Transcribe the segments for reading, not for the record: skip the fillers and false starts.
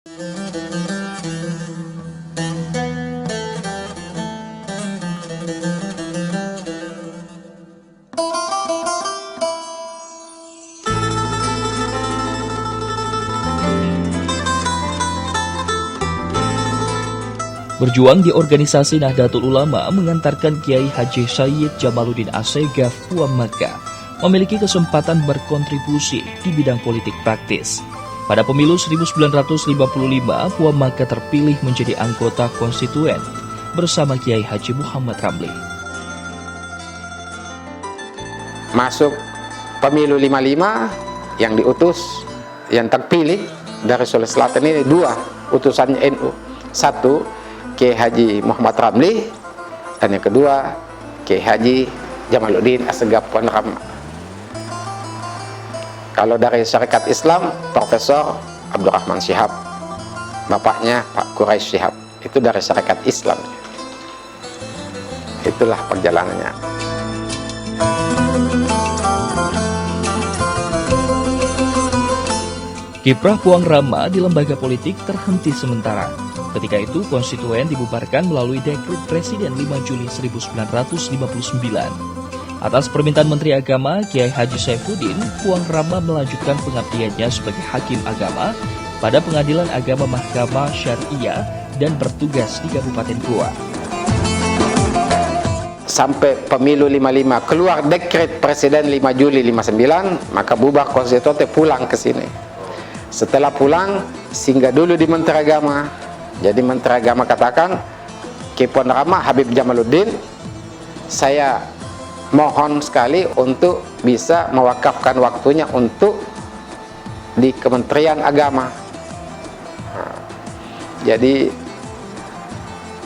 Berjuang di organisasi Nahdlatul Ulama mengantarkan Kiai Haji Sayyid Jamaluddin Assegaf Puang Makkah memiliki kesempatan berkontribusi di bidang politik praktis. Pada pemilu 1955, Puang Makkah terpilih menjadi anggota konstituen bersama Kiai Haji Muhammad Ramli. Masuk pemilu 55 yang diutus, yang terpilih dari Sulawesi Selatan ini dua utusan NU. Satu, Kiai Haji Muhammad Ramli, dan yang kedua Kiai Haji Jamaluddin Assegaf Puan Rama. Kalau dari Syarikat Islam, Profesor Abdurrahman Syihab, bapaknya Pak Quraisy Syihab, itu dari Syarikat Islam. Itulah perjalanannya. Kiprah Puang Rama di lembaga politik terhenti sementara. Ketika itu, konstituen dibubarkan melalui dekret Presiden 5 Juli 1959. Atas permintaan Menteri Agama, Kiai Haji Saifuddin, Puang Rama melanjutkan pengabdiannya sebagai hakim agama pada Pengadilan Agama Mahkamah Syariah dan bertugas di Kabupaten Goa. Sampai pemilu 55 keluar dekret Presiden 5 Juli 59, maka bubar konstituen, pulang ke sini. Setelah pulang, singgah dulu di Menteri Agama. Jadi Menteri Agama katakan, Kiai Puan Rama Habib Jamaluddin, saya mohon sekali untuk bisa mewakafkan waktunya untuk di Kementerian Agama. Jadi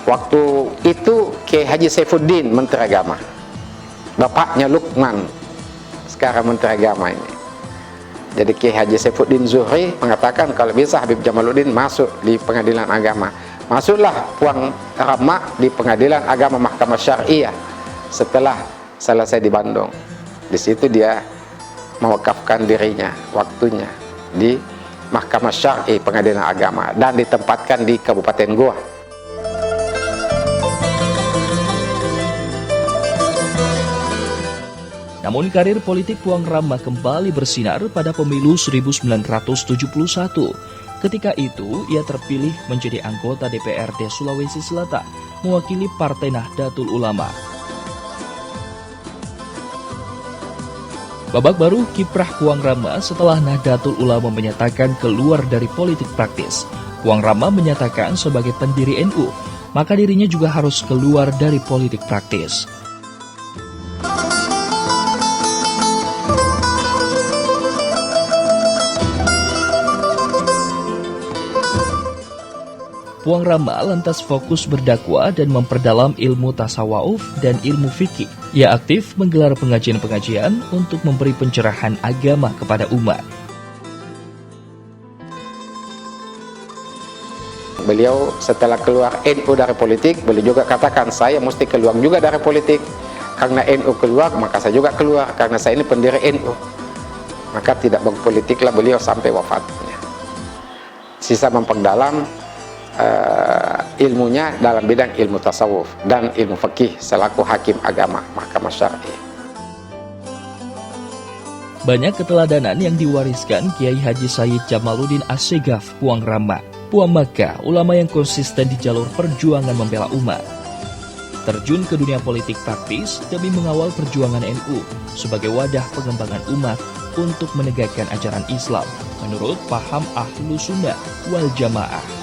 waktu itu Kiai Haji Saifuddin Menteri Agama, bapaknya Lukman sekarang Menteri Agama ini. Jadi Kiai Haji Saifuddin Zuhri mengatakan kalau bisa Habib Jamaluddin masuk di Pengadilan Agama. Masuklah Puang Rama di Pengadilan Agama Mahkamah Syariah setelah selesai di Bandung. Di situ dia mewakafkan dirinya, waktunya di Mahkamah Syariah Pengadilan Agama dan ditempatkan di Kabupaten Goa. Namun karir politik Puang Rama kembali bersinar pada pemilu 1971. Ketika itu, ia terpilih menjadi anggota DPRD Sulawesi Selatan, mewakili Partai Nahdlatul Ulama. Babak baru kiprah Puang Rama setelah Nahdlatul Ulama menyatakan keluar dari politik praktis. Puang Rama menyatakan sebagai pendiri NU, maka dirinya juga harus keluar dari politik praktis. Puang Rama lantas fokus berdakwah dan memperdalam ilmu tasawuf dan ilmu fikih. Ia aktif menggelar pengajian-pengajian untuk memberi pencerahan agama kepada umat. Beliau setelah keluar NU dari politik, beliau juga katakan saya mesti keluar juga dari politik. Karena NU keluar, maka saya juga keluar. Karena saya ini pendiri NU. Maka tidak berpolitiklah beliau sampai wafatnya. Sisa memperdalam ilmunya dalam bidang ilmu tasawuf dan ilmu fikih selaku hakim agama Mahkamah Syariah. Banyak keteladanan yang diwariskan Kiai Haji Sayyid Jamaluddin Assegaf Puang Rama, Puang Makkah, ulama yang konsisten di jalur perjuangan membela umat. Terjun ke dunia politik praktis demi mengawal perjuangan NU sebagai wadah pengembangan umat untuk menegakkan ajaran Islam menurut paham Ahlus Sunnah wal Jamaah.